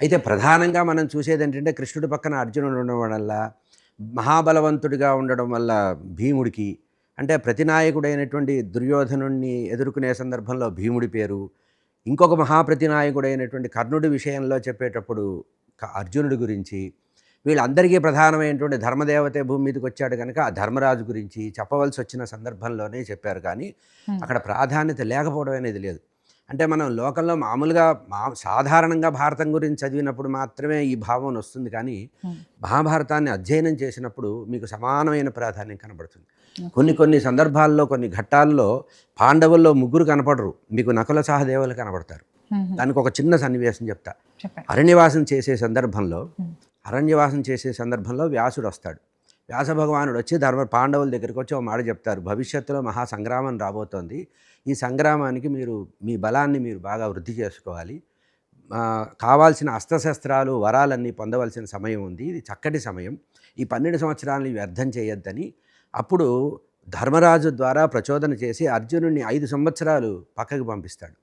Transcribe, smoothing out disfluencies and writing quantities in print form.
అయితే ప్రధానంగా మనం చూసేదేంటంటే కృష్ణుడి పక్కన అర్జునుడు ఉండడం వల్ల, మహాబలవంతుడిగా ఉండడం వల్ల భీముడికి, అంటే ప్రతినాయకుడైనటువంటి దుర్యోధనుడిని ఎదుర్కొనే సందర్భంలో భీముడి పేరు, ఇంకొక మహాప్రతినాయకుడైనటువంటి కర్ణుడి విషయంలో చెప్పేటప్పుడు అర్జునుడి గురించి, వీళ్ళందరికీ ప్రధానమైనటువంటి ధర్మదేవతే భూమి మీదకొచ్చాడు గనక ఆ ధర్మరాజు గురించి చెప్పవలసొచ్చిన సందర్భంలోనే చెప్పారు కానీ, హ్మ్. అక్కడ ప్రాధాన్యత లేకపోవడం అనేది లేదు. అంటే మనం లోకంలో మామూలుగా సాధారణంగా భారతం గురించి చదివినప్పుడు మాత్రమే ఈ భావన వస్తుంది కానీ, హ్మ్. మహాభారతాన్ని అధ్యయనం చేసినప్పుడు మీకు సమానమైన ప్రాధాన్యం కనబడుతుంది. ఓకే. కొన్ని కొన్ని సందర్భాల్లో, కొన్ని ఘట్టాల్లో పాండవుల్లో ముగ్గురు కనపడరు. మీకు నకుల సహదేవులు కనబడతారు. హుహు. దానికొక చిన్న సన్నివేశం చెప్తా. చెప్పండి. అరణ్యవాసం చేసే సందర్భంలో హ్మ్. అరణ్యవాసం చేసే సందర్భంలో వ్యాసుడొస్తాడు. వ్యాస భగవానుడు వచ్చి పాండవుల దగ్గరికి వచ్చి ఒక మాట చెప్తారు. భవిష్యత్తులో మహా సంగ్రామం రాబోతోంది. ఈ సంగ్రామానికి మీరు మీ బలాన్ని మీరు బాగా వృద్ధి చేసుకోవాలి. కావాల్సిన అస్త్రశస్త్రాలు, వరాలన్నీ పొందవలసిన సమయం ఉంది. ఇది చక్కటి సమయం. ఈ 12 సంవత్సరాలని వ్యర్థం చేయొద్దని అప్పుడు ధర్మరాజు ద్వారా ప్రచోదన చేసి అర్జునుడిని 5 సంవత్సరాలు పక్కకి పంపిస్తాడు.